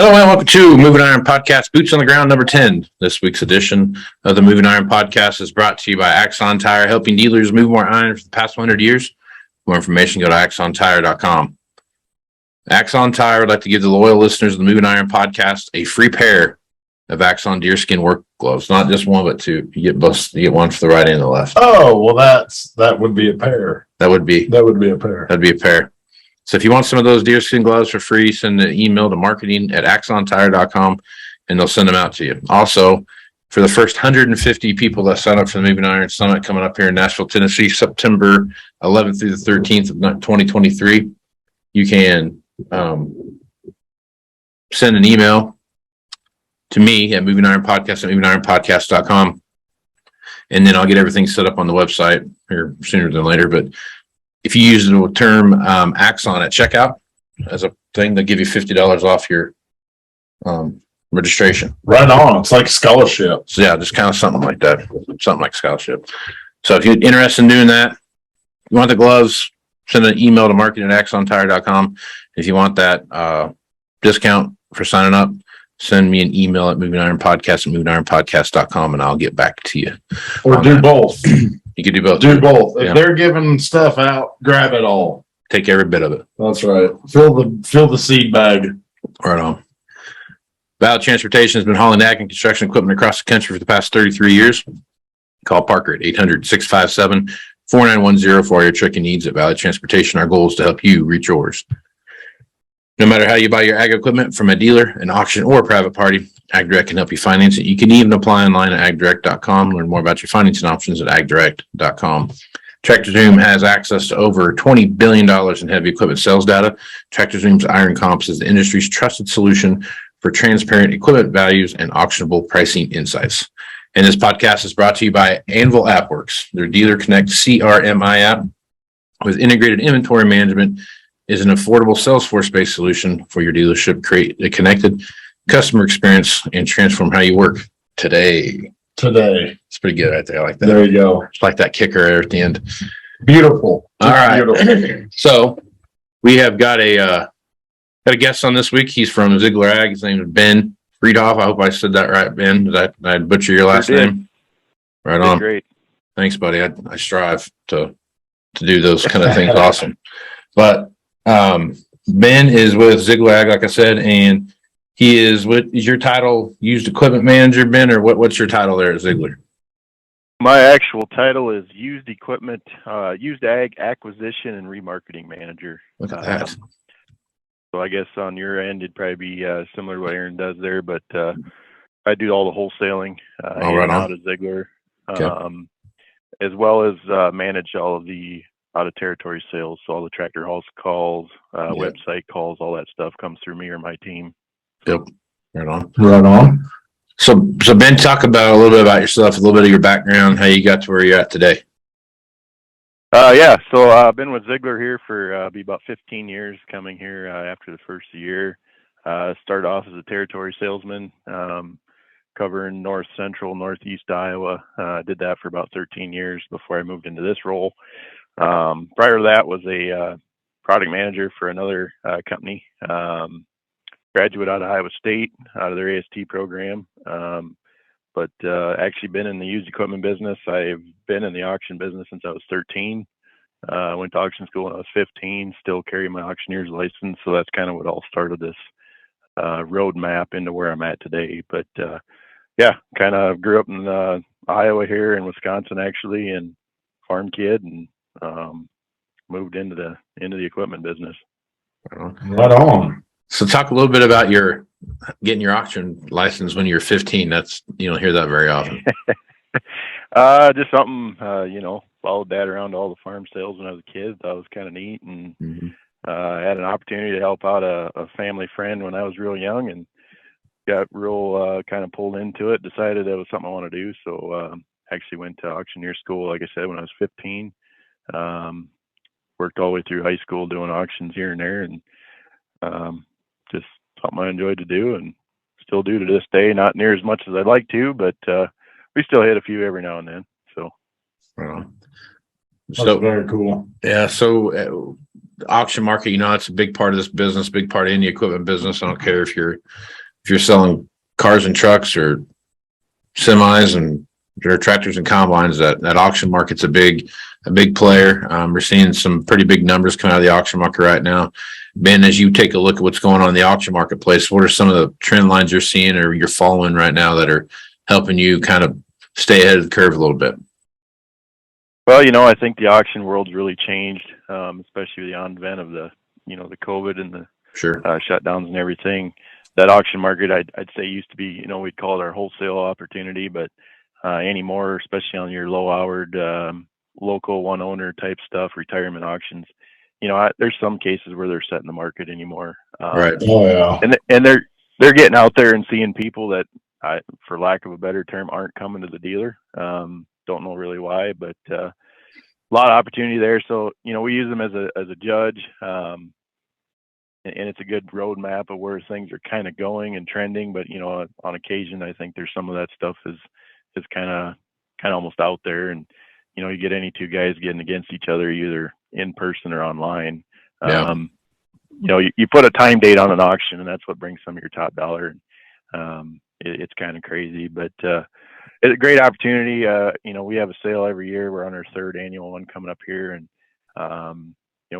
Hello and welcome to Moving Iron Podcast, Boots on the Ground number 10. This week's edition of the Moving Iron Podcast is brought to you by Axon Tire, helping dealers move more iron for the past 100 years. For more information, go to axontire.com. Axon Tire would like to give the loyal listeners of the Moving Iron Podcast a free pair of Axon deerskin work gloves. Not just one, but two. You get both. You get one for the right and the left. Oh, well, that would be a pair. That would be a pair. That'd be a pair. So if you want some of those deerskin gloves for free, send an email to marketing@axontire.com and they'll send them out to you. Also, for the first 150 people that sign up for the Moving Iron Summit coming up here in Nashville, Tennessee, September 11th through the 13th of 2023, you can send an email to me at MovingIronPodcast@MovingIronPodcast.com, and then I'll get everything set up on the website here sooner than later. But if you use the term Axon at checkout as a thing, they'll give you $50 off your registration. Right on. It's like scholarship. So yeah, just kind of something like that. Something like scholarship. So if you're interested in doing that, you want the gloves, send an email to marketing@axontire.com. If you want that discount for signing up, send me an email at MovingIronPodcast@MovingIronPodcast.com and I'll get back to you. Or do both. You can do both. Do both. If Yeah. they're giving stuff out, grab it all. Take every bit of it. That's right. Fill the seed bag. Right on. Valley Transportation has been hauling ag and construction equipment across the country for the past 33 years. Call Parker at 800-657-4910 for all your trucking needs at Valley Transportation. Our goal is to help you reach yours. No matter how you buy your ag equipment, from a dealer, an auction, or a private party, AgDirect can help you finance it. You can even apply online at agdirect.com. Learn more about your financing options at agdirect.com. Tractor Zoom has access to over $20 billion in heavy equipment sales data. Tractor Zoom's Iron Comps is the industry's trusted solution for transparent equipment values and auctionable pricing insights. And this podcast is brought to you by Anvil AppWorks. Their Dealer Connect CRMI app with integrated inventory management is an affordable Salesforce-based solution for your dealership. Create a connected customer experience and transform how you work today. It's pretty good right there. I like that. There you go. It's like that kicker there at the end. Beautiful. All right. Beautiful. So we have got a guest on this week. He's from Ziegler Ag. His name is Ben Freidhoff. I hope I said that right, Ben. Did I butcher your last name? Right on. Great. Thanks, buddy. I strive to do those kind of things. Awesome. But Ben is with Ziegler Ag, like I said, and he is is your title used equipment manager, Ben, or what's your title there at Ziegler? My actual title is used equipment, used ag acquisition and remarketing manager. Look at that. So I guess on your end, it'd probably be similar to what Aaron does there, but I do all the wholesaling out of Ziegler, Okay. as well as manage all of the out of territory sales. So all the tractor hauls calls, website calls, all that stuff comes through me or my team. Yep. Right on. Right on. So Ben, talk about a little bit about yourself, a little bit of your background, how you got to where you're at today. So I've been with Ziegler here for be about 15 years, coming here after the first year. Started off as a territory salesman, covering north central, northeast Iowa. Did that for about 13 years before I moved into this role. Prior to that was a product manager for another company. Graduate out of Iowa State, out of their AST program, but actually been in the used equipment business. I've been in the auction business since I was 13. Went to auction school when I was 15, still carry my auctioneer's license. So that's kind of what all started this roadmap into where I'm at today. But kind of grew up in Iowa here in Wisconsin, actually, and farm kid, and moved into the equipment business. Right on. So talk a little bit about getting your auction license when you're 15. That's, you don't hear that very often. Just something, followed dad around to all the farm sales when I was a kid. Thought it was kind of neat, and I had an opportunity to help out a family friend when I was real young, and got real kind of pulled into it. Decided that was something I want to do. So actually went to auctioneer school, like I said, when I was 15. Worked all the way through high school doing auctions here and there, and just something I enjoyed to do and still do to this day. Not near as much as I'd like to, but we still hit a few every now and then. So That's very cool. Yeah. So auction market, it's a big part of this business, big part of any equipment business. I don't care if you're selling cars and trucks or semis and or tractors and combines. That auction market's a big player. We're seeing some pretty big numbers coming out of the auction market right now. Ben, as you take a look at what's going on in the auction marketplace, what are some of the trend lines you're seeing or you're following right now that are helping you kind of stay ahead of the curve a little bit? Well, I think the auction world's really changed, especially with the advent of the COVID and the Sure. Shutdowns and everything. That auction market, I'd say used to be, we'd call it our wholesale opportunity, but anymore, especially on your low-houred, local one-owner type stuff, retirement auctions, there's some cases where they're setting the market anymore. Right. Oh yeah. And they're getting out there and seeing people that, for lack of a better term, aren't coming to the dealer. Don't know really why, but a lot of opportunity there. So we use them as a judge, and it's a good roadmap of where things are kind of going and trending. But on occasion, I think there's some of that stuff is kind of almost out there, and you get any two guys getting against each other either in person or online. Yeah. You put a time date on an auction, and that's what brings some of your top dollar. It's kind of crazy, but it's a great opportunity. We have a sale every year. We're on our third annual one coming up here, and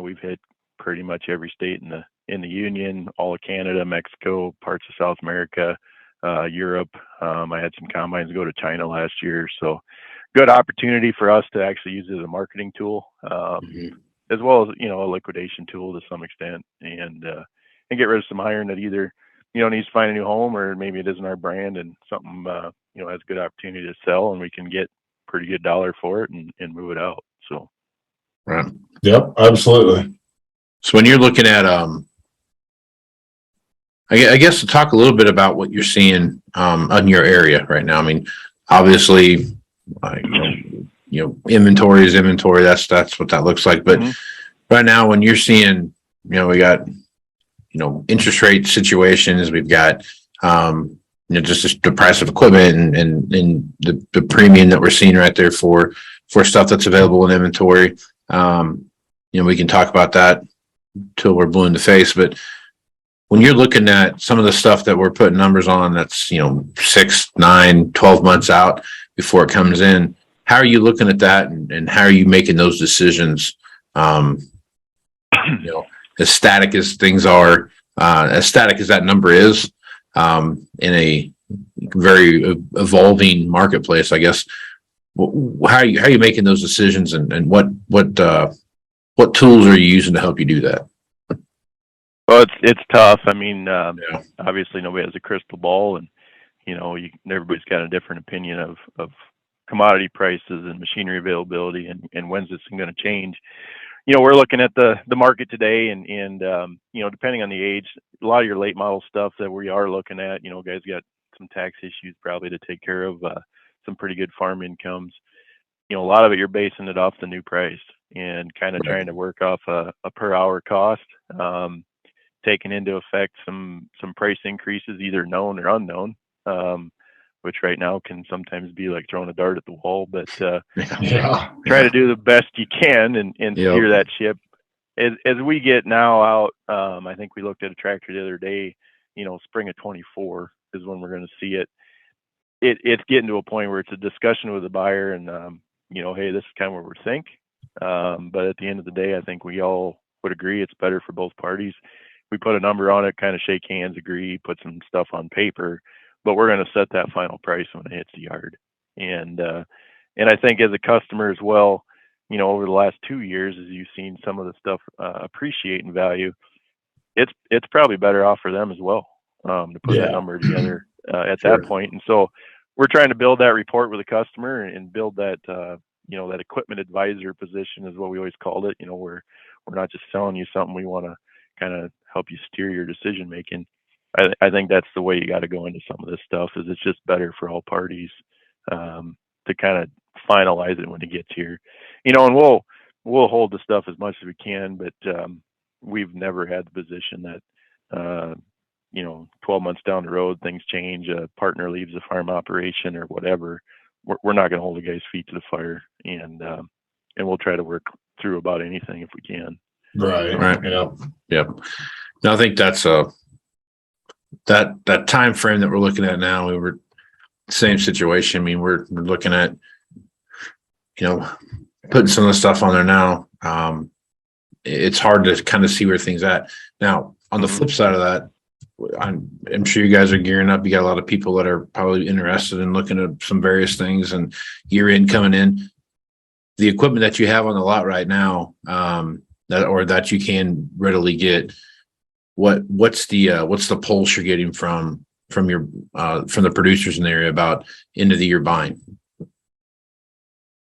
we've hit pretty much every state in the Union, all of Canada, Mexico, parts of South America, Europe. I had some combines go to China last year, so good opportunity for us to actually use it as a marketing tool, as well as a liquidation tool to some extent, and get rid of some iron that either needs to find a new home, or maybe it isn't our brand and something has good opportunity to sell, and we can get pretty good dollar for it and move it out. So Right. Yep, absolutely. So when you're looking at I guess to talk a little bit about what you're seeing in your area right now. I mean, obviously, inventory is inventory. That's what that looks like. But right now, when you're seeing, we got interest rate situations, we've got just the price of equipment and the premium that we're seeing right there for stuff that's available in inventory. We can talk about that till we're blue in the face, but when you're looking at some of the stuff that we're putting numbers on, that's 6, 9, 12 months out before it comes in, how are you looking at that, and how are you making those decisions? As static as things are, as static as that number is, in a very evolving marketplace, I guess. How are you making those decisions, and what tools are you using to help you do that? Well, it's tough. I mean, obviously nobody has a crystal ball, and everybody's got a different opinion of commodity prices and machinery availability, and when's this going to change. We're looking at the market today, and depending on the age, a lot of your late model stuff that we are looking at, guys got some tax issues probably to take care of, some pretty good farm incomes. A lot of it, you're basing it off the new price and kind of trying to work off a per hour cost, taking into effect some price increases, either known or unknown, which right now can sometimes be like throwing a dart at the wall, but try to do the best you can and steer that ship. As we get now out, I think we looked at a tractor the other day, spring of 24 is when we're going to see it. It's getting to a point where it's a discussion with the buyer, and hey, this is kind of where we think. But at the end of the day, I think we all would agree it's better for both parties. We put a number on it, kind of shake hands, agree, put some stuff on paper, but we're going to set that final price when it hits the yard. And I think as a customer as well, over the last 2 years, as you've seen some of the stuff appreciate in value, it's probably better off for them as well, to put that number together at that point. And so we're trying to build that report with the customer and build that that equipment advisor position is what we always called it. We're not just selling you something. We want to kind of help you steer your decision making. I think that's the way you got to go into some of this stuff, is it's just better for all parties to kind of finalize it when it gets here. And we'll hold the stuff as much as we can, but we've never had the position that 12 months down the road things change, a partner leaves the farm operation or whatever. We're not going to hold the guy's feet to the fire, and we'll try to work through about anything if we can. Right. Right. Yeah. Yep. Now I think that's that time frame that we're looking at now. We were same situation. I mean, we're looking at, putting some of the stuff on there now. It's hard to kind of see where things at. Now, on the flip side of that, I'm sure you guys are gearing up. You got a lot of people that are probably interested in looking at some various things and year end coming in. The equipment that you have on the lot right now, that you can readily get, what's the pulse you're getting from the producers in the area about end of the year buying?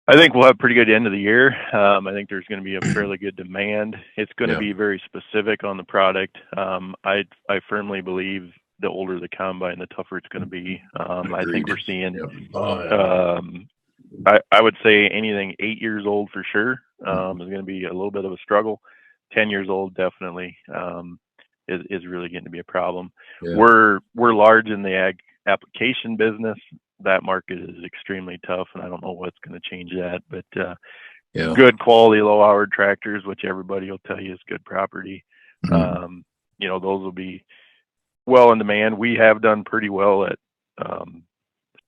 I think we'll have pretty good end of the year. I think there's going to be a fairly good demand. It's going to be very specific on the product. I firmly believe the older the combine, the tougher it's going to be. I think we're seeing, I would say anything 8 years old for sure is going to be a little bit of a struggle. 10 years old definitely is really getting to be a problem. Yeah. We're large in the ag application business. That market is extremely tough, and I don't know what's going to change that. But good quality, low-hour tractors, which everybody will tell you is good property. Mm-hmm. Those will be well in demand. We have done pretty well at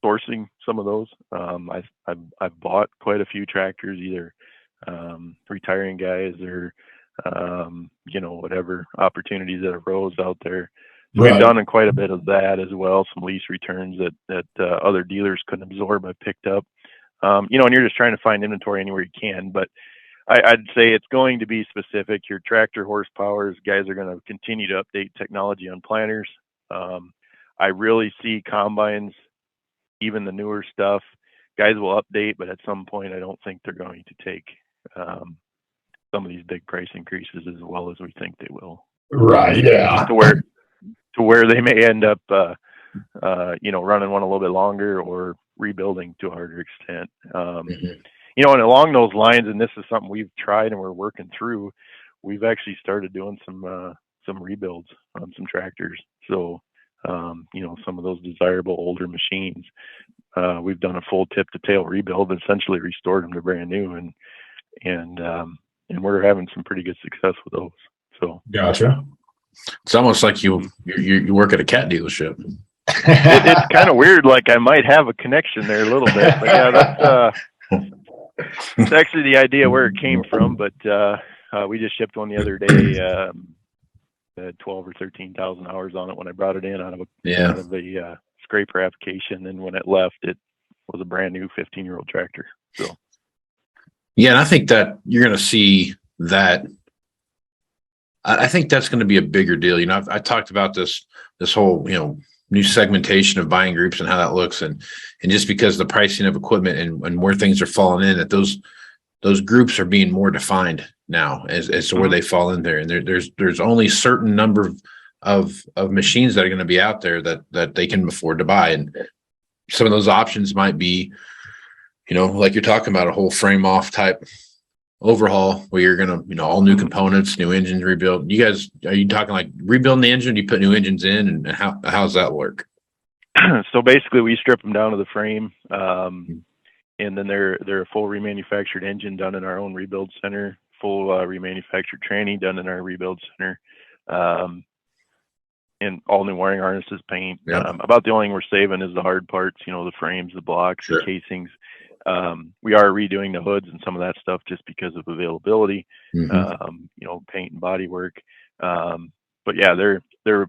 sourcing some of those. I've bought quite a few tractors, either retiring guys or whatever opportunities that arose out there. So we've done quite a bit of that as well. Some lease returns that other dealers couldn't absorb, I picked up. And you're just trying to find inventory anywhere you can. But I'd say it's going to be specific. Your tractor horsepowers, guys are going to continue to update technology on planters. I really see combines, even the newer stuff, guys will update, but at some point I don't think they're going to take some of these big price increases as well as we think they will. Right. Yeah. To where they may end up, running one a little bit longer or rebuilding to a harder extent. And along those lines, and this is something we've tried and we're working through, we've actually started doing some rebuilds on some tractors. So, some of those desirable older machines, we've done a full tip to tail rebuild, essentially restored them to brand new, and we're having some pretty good success with those. So, gotcha. It's almost like you work at a cat dealership. It's kind of weird. Like I might have a connection there a little bit, but yeah, that's actually the idea where it came from. But we just shipped one the other day. Had 12 or 13,000 hours on it when I brought it in out of a scraper application, and when it left, it was a brand new 15-year-old tractor. So yeah, and I think that you're going to see that. I think that's going to be a bigger deal. I talked about this whole, new segmentation of buying groups and how that looks. And just because the pricing of equipment and where things are falling in, that those groups are being more defined now as to where they fall in there. And there's only certain number of machines that are going to be out there that they can afford to buy. And some of those options might be, like you're talking about, a whole frame off type overhaul where you're going to, all new components, new engines rebuild. You guys, are you talking like rebuilding the engine? Do you put new engines in, and how's that work? So basically we strip them down to the frame. And then they're a full remanufactured engine done in our own rebuild center, full remanufactured tranny done in our rebuild center. And all new wiring harnesses, paint. About the only thing we're saving is the hard parts, the frames, the blocks, the casings. We are redoing the hoods and some of that stuff just because of availability, paint and body work. But yeah, they're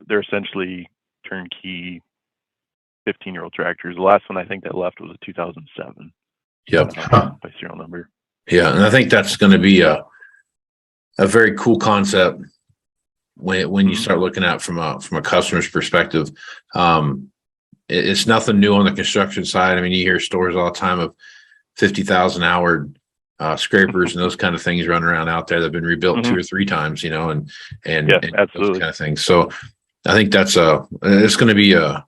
essentially turnkey 15-year-old tractors. The last one I think that left was a 2007. Yep. By serial number. Yeah. And I think that's going to be a very cool concept when you start looking at from a customer's perspective. It's nothing new on the construction side. I mean, you hear stories all the time of 50,000 hour scrapers and those kind of things running around out there that have been rebuilt 2 or 3 times, and absolutely, those kind of things. So I think it's going to be a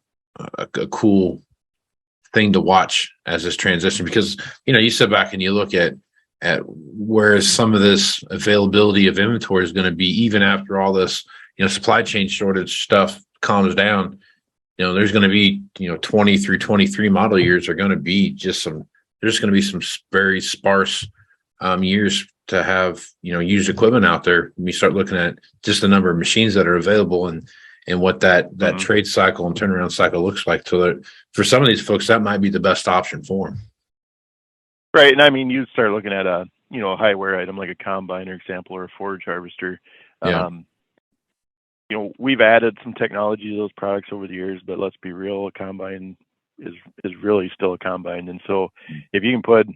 cool thing to watch as this transition, because, you sit back and you look at where some of this availability of inventory is going to be, even after all this, supply chain shortage stuff calms down. There's going to be, 20 through 23 model years are going to be there's going to be some very sparse years to have, used equipment out there, when you start looking at just the number of machines that are available and what that trade cycle and turnaround cycle looks like. So that for some of these folks, that might be the best option for them. Right. And I mean, you start looking at a high wear item like a combine, for example, or a forage harvester. Yeah. We've added some technology to those products over the years, but let's be real, a combine is really still a combine. And so if you can put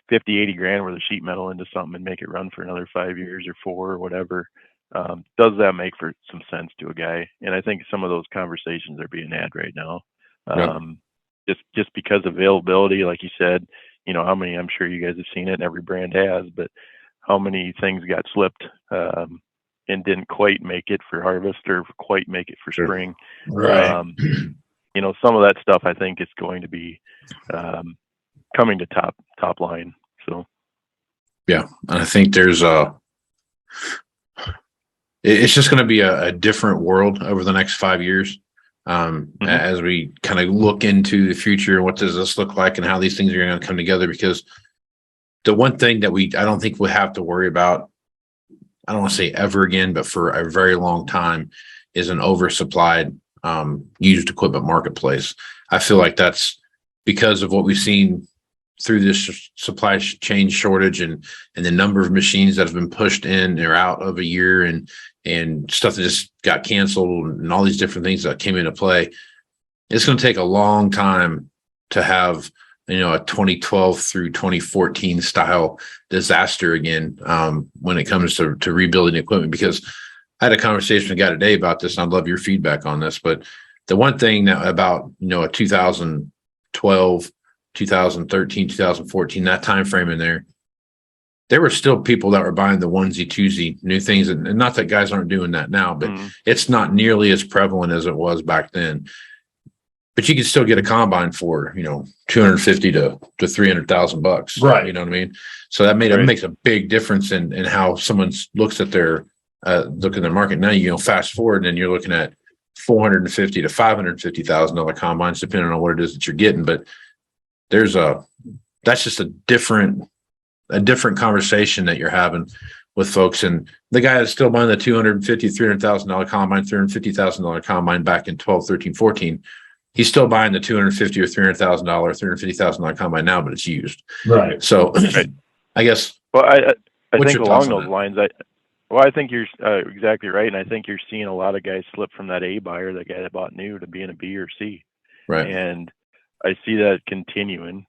50, 80 grand worth of sheet metal into something and make it run for another 5 years or 4 or whatever, does that make for some sense to a guy? And I think some of those conversations are being had right now. Just because availability, like you said, how many, I'm sure you guys have seen it and every brand has, but how many things got slipped and didn't quite make it for harvest or quite make it for spring. Right. Some of that stuff I think is going to be coming to top line. So yeah, and I think there's it's just going to be a different world over the next 5 years. As we kind of look into the future, what does this look like and how these things are going to come together? Because the one thing that I don't think we have to worry about, I don't want to say ever again, but for a very long time, is an oversupplied used equipment marketplace. I feel like that's because of what we've seen through this supply chain shortage and the number of machines that have been pushed in or out of a year and stuff that just got canceled and all these different things that came into play. It's going to take a long time to have, a 2012 through 2014 style disaster again when it comes to rebuilding equipment. Because I had a conversation with a guy today about this, and I'd love your feedback on this. But the one thing that about, a 2012, 2013, 2014, that time frame in there were still people that were buying the onesie, twosie, new things. And not that guys aren't doing that now, but it's not nearly as prevalent as it was back then. But you can still get a combine for, $250 to $300,000. Right. You know what I mean? So that makes a big difference in how someone looks at their market. Now, fast forward and you're looking at $450,000 to $550,000 combines, depending on what it is that you're getting. But that's just a different conversation that you're having with folks. And the guy that's still buying the $250,000, $300,000 combine, $350,000 combine back in 12, 13, 14, he's still buying the $250,000 or $300,000, $350,000 combine now, but it's used. Right. So I guess. Well, I think along those lines, I think you're exactly right. And I think you're seeing a lot of guys slip from that A buyer, that guy that bought new, to being a B or C. Right. And I see that continuing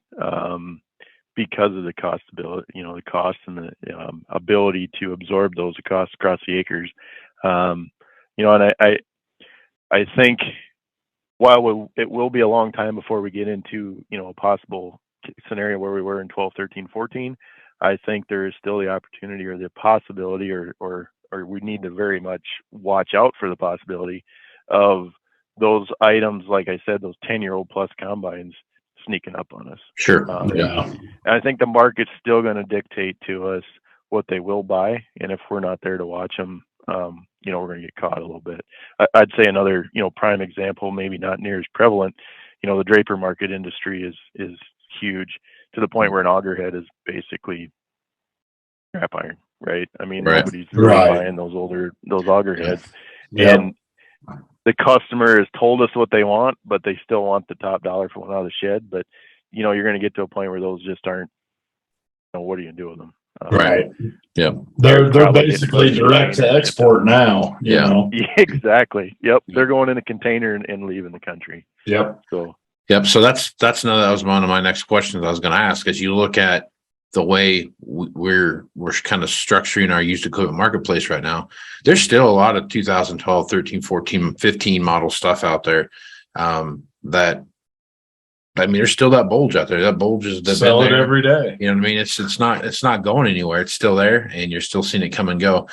because of the cost ability, the cost and the ability to absorb those costs across the acres. And I think while it will be a long time before we get into, a possible scenario where we were in 12, 13, 14, I think there is still the opportunity or the possibility or we need to very much watch out for the possibility of those items, like I said, those 10-year-old plus combines sneaking up on us. Sure. Yeah. And I think the market's still going to dictate to us what they will buy. And if we're not there to watch them, we're going to get caught a little bit. I'd say another, prime example, maybe not near as prevalent, the draper market industry is huge to the point where an auger head is basically scrap iron, right? I mean, nobody's really buying those auger heads. Yeah. And the customer has told us what they want, but they still want the top dollar for one out of the shed. But, you're going to get to a point where those just aren't, what are you going to do with them? Right. Yeah. They're basically direct to export now. You know? Exactly. Yep. They're going in a container and leaving the country. Yep. So that's another, that was one of my next questions I was going to ask. As you look at the way we're kind of structuring our used equipment marketplace right now, there's still a lot of 2012, 13, 14, 15 model stuff out there there's still that bulge out there. That bulge is sell it every day. You know what I mean? It's not going anywhere. It's still there, and you're still seeing it come and go.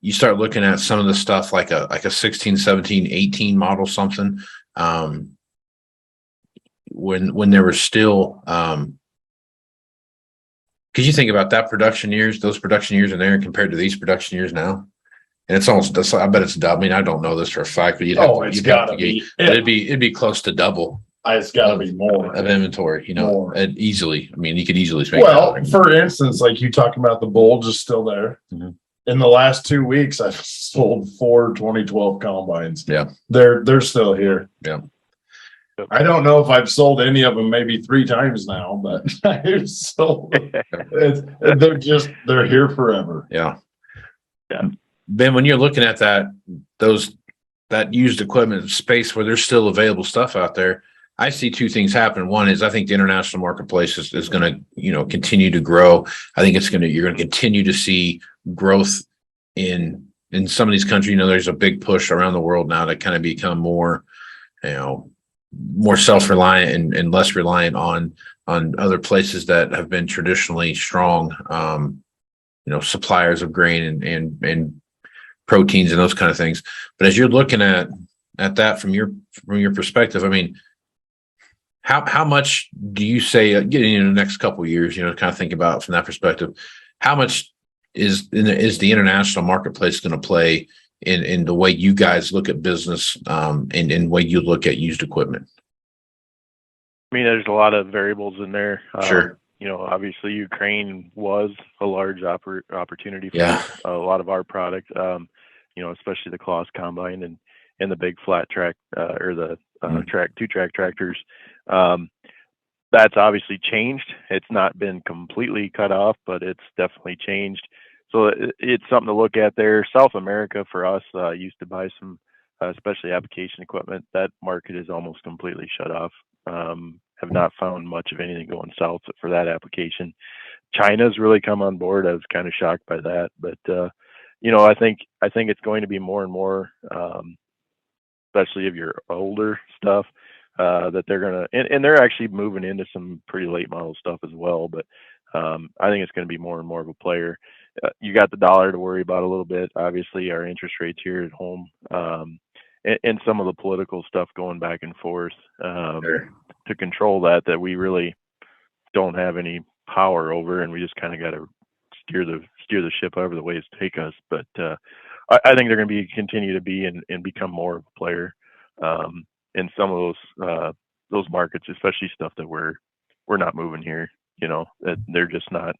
You start looking at some of the stuff like a 16, 17, 18 model something. When there was still because you think about those production years in there compared to these production years now. And it's almost, I bet it's double. I mean, I don't know this for a fact, but it'd be close to double It's gotta be more. of inventory, More. and easily. I mean, you could easily make Well, that. for instance, like you talking about the bulge is still there. Mhm. In the last 2 weeks, I've sold 4 2012 combines. Yeah. They're still here. Yeah. I don't know if I've sold any of them maybe 3 times now, but I've sold they're here forever. Yeah. Yeah. Ben, when you're looking at that used equipment space where there's still available stuff out there, I see 2 things happen. One is I think the international marketplace is going to, continue to grow. I think you're going to continue to see growth in some of these countries. There's a big push around the world now to kind of become more, more self-reliant and less reliant on other places that have been traditionally strong, suppliers of grain and proteins and those kind of things. But as you're looking at that from your perspective, I mean, how much do you say getting in the next couple of years, kind of think about from that perspective, how much is the international marketplace going to play in the way you guys look at business, and in the way you look at used equipment? I mean, there's a lot of variables in there. Sure. Obviously Ukraine was a large opportunity for Yeah. a lot of our product, especially the Claas combine and the big flat track, or the two-track tractors. That's obviously changed. It's not been completely cut off, but it's definitely changed. So it's something to look at there. South America for us used to buy some, especially application equipment. That market is almost completely shut off. Have not found much of anything going south for that application. China's really come on board. I was kind of shocked by that, but I think it's going to be more and more, especially of your older stuff, that they're gonna, and they're actually moving into some pretty late model stuff as well. But I think it's going to be more and more of a player. You got the dollar to worry about a little bit. Obviously, our interest rates here at home, and some of the political stuff going back and forth. Sure. To control that we really don't have any power over, and we just kind of got to steer the ship however the ways take us. But I think they're going to continue to be and become more of a player in some of those markets, especially stuff that we're not moving here. That they're just not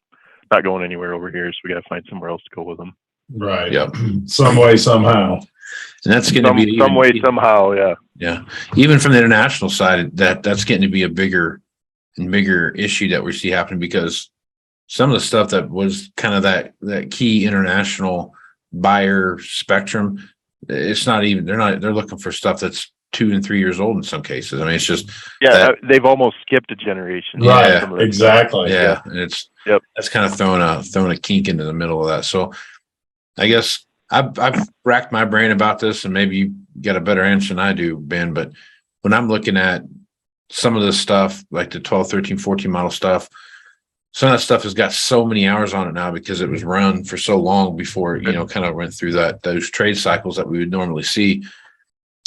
going anywhere over here, so we got to find somewhere else to go with them. Right. Yep. Some way, somehow. And that's going to be some way, somehow. Yeah. Yeah. Even from the international side, that's getting to be a bigger and bigger issue that we see happening, because some of the stuff that was kind of that key international buyer spectrum, it's not even, they're looking for stuff that's 2 and 3 years old in some cases. I mean, it's just, they've almost skipped a generation. Right. Exactly. Yeah. And that's kind of throwing a kink into the middle of that. So I guess I've racked my brain about this, and maybe you got a better answer than I do, Ben, but when I'm looking at some of this stuff, like the 12, 13, 14 model stuff, some of that stuff has got so many hours on it now because it was run for so long before, kind of went through those trade cycles that we would normally see.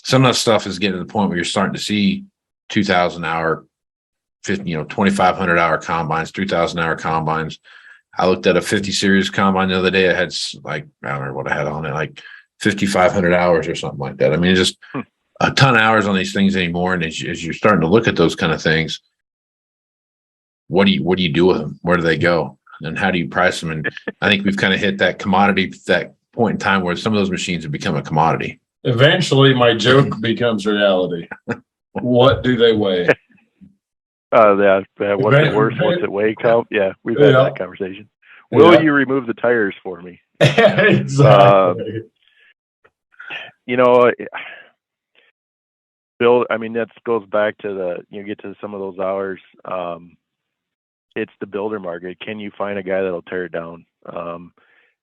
Some of that stuff is getting to the point where you're starting to see 2,000 hour, 2,500 hour combines, 3,000 hour combines. I looked at a 50 series combine the other day. I had I don't remember what I had on it, like 5,500 hours or something like that. I mean, just a ton of hours on these things anymore. And as you're starting to look at those kind of things, what do you do with them? Where do they go? And how do you price them? And I think we've kind of hit that commodity, that point in time where some of those machines have become a commodity. Eventually, my joke becomes reality. What do they weigh? What's it worth? What's it weigh? Yeah, we've had that conversation. Will you remove the tires for me? Exactly. That goes back to get to some of those hours. It's the builder market. Can you find a guy that'll tear it down?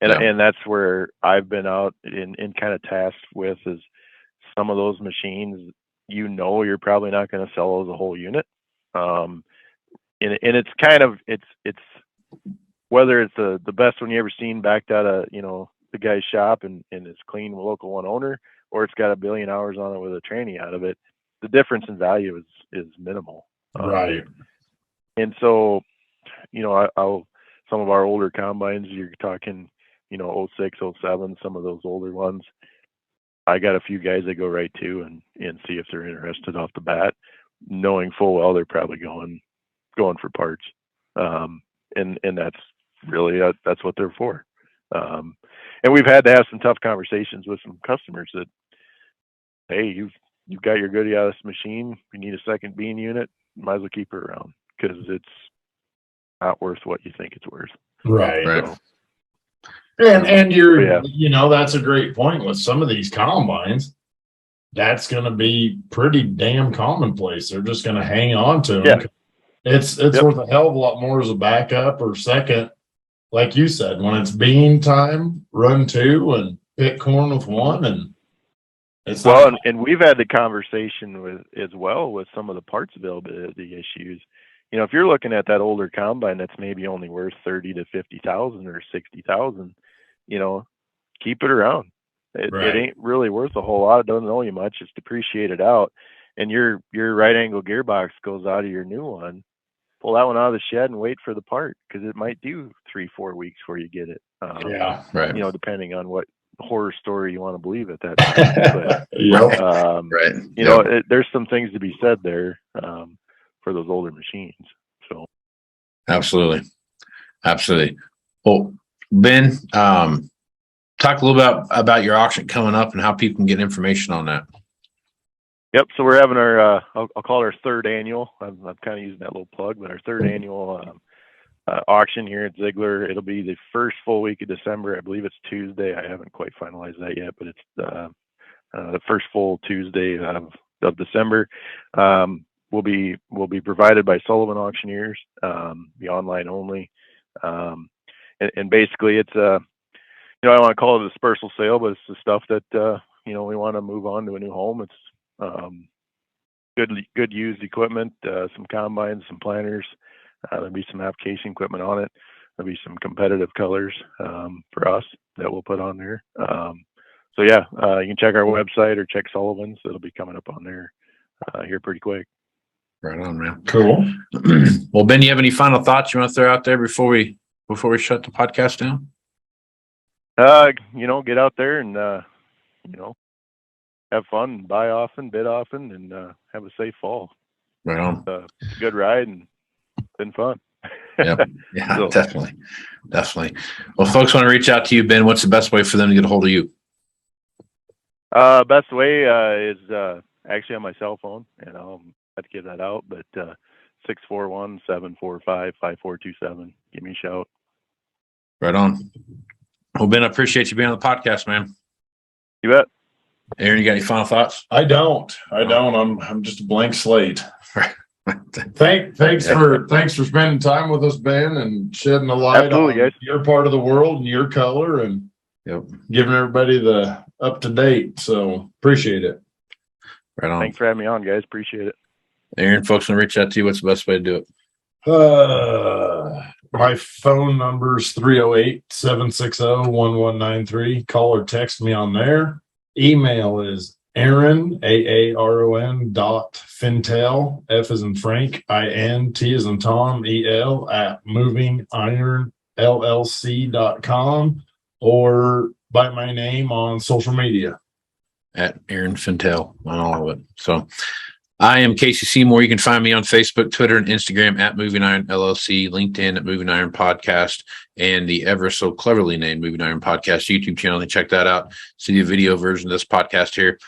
And that's where I've been out in kind of tasked with, is some of those machines, you're probably not going to sell as a whole unit. And it's kind of, it's whether it's the best one you ever seen backed out of, the guy's shop and it's clean local one owner, or it's got 1 billion hours on it with a tranny out of it, the difference in value is minimal. Right. And so, some of our older combines, you're talking, 06, 07, some of those older ones, I got a few guys that go right to and see if they're interested off the bat. knowing full well they're probably going for parts. And that's really, that's what they're for. And we've had to have some tough conversations with some customers that, hey, you've got your goodie out of this machine. You need a second bean unit. Might as well keep her around because it's not worth what you think it's worth. Right. So, and you're, yeah. That's a great point with some of these combines. That's going to be pretty damn commonplace. They're just going to hang on to them. Yeah. It's worth a hell of a lot more as a backup or second. Like you said, when it's bean time, run 2 and pick corn with 1. And it's and we've had the conversation with some of the parts availability issues. If you're looking at that older combine that's maybe only worth 30 to 50,000 or 60,000, keep it around. It ain't really worth a whole lot. It doesn't owe you much. It's depreciated out. And your right angle gearbox goes out of your new one. Pull that one out of the shed and wait for the part because it might do 3-4 weeks before you get it. Depending on what horror story you want to believe at that time. But, there's some things to be said there for those older machines. So, absolutely. Well, Ben, talk a little bit about your auction coming up and how people can get information on that. Yep. So we're having our, I'll call it our third annual. I'm kind of using that little plug, but our third annual auction here at Ziegler. It'll be the first full week of December. I believe it's Tuesday. I haven't quite finalized that yet, but it's the first full Tuesday of December. Will be provided by Sullivan Auctioneers. Be online only, and basically it's I don't want to call it a dispersal sale, but it's the stuff that we want to move on to a new home. It's good used equipment, some combines, some planters. There'll be some application equipment on it. There'll be some competitive colors for us that we'll put on there. You can check our website or check Sullivan's. It'll be coming up on there here pretty quick. Right on, man. Cool. Well, Ben, you have any final thoughts you want to throw out there before we shut the podcast down? Get out there and have fun, buy often, bid often, and have a safe fall. Right on. Good ride and been fun. Yep. Yeah, so, definitely. Well, folks want to reach out to you, Ben. What's the best way for them to get a hold of you? Best way is actually on my cell phone, and I'll have to give that out, but 641-745-5427. Give me a shout. Right on. Well, Ben, I appreciate you being on the podcast, man. You bet. Aaron, you got any final thoughts? I don't. I'm just a blank slate. Thanks for spending time with us, Ben, and shedding a light on your part of the world and your color, and giving everybody the up to date. So appreciate it. Right on. Thanks for having me on, guys. Appreciate it. Aaron, folks want to reach out to you. What's the best way to do it? My phone number is 308-760-1193. Call or text me on there. Email is Aaron, AARON .Fintel, F as in Frank, IN, T as in Tom, EL at MovingIronLLC.com, or by my name on social media. At Aaron Fintel on all of it. So I am Casey Seymour. You can find me on Facebook, Twitter, and Instagram at Moving Iron LLC, LinkedIn at Moving Iron Podcast, and the ever so cleverly named Moving Iron Podcast YouTube channel. And check that out. See the video version of this podcast here.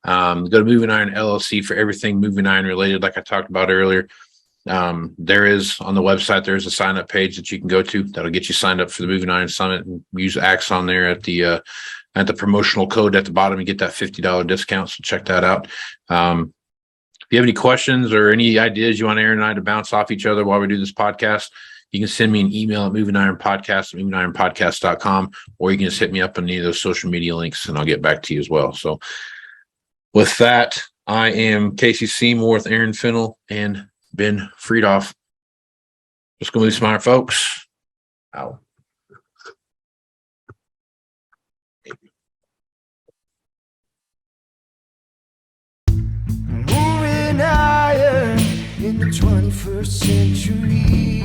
Go to Moving Iron LLC for everything Moving Iron related, like I talked about earlier. There is on the website, there's a sign up page that you can go to that'll get you signed up for the Moving Iron Summit, and use Axe on there at the promotional code at the bottom and get that $50 discount. So check that out. If you have any questions or any ideas you want Aaron and I to bounce off each other while we do this podcast, you can send me an email at MovingIronPodcast at MovingIronPodcast.com, or you can just hit me up on any of those social media links and I'll get back to you as well. So with that, I am Casey Seymour with Aaron Fennell and Ben Freidhoff. Just going to be smart, folks. Out. Moving iron in the 21st century.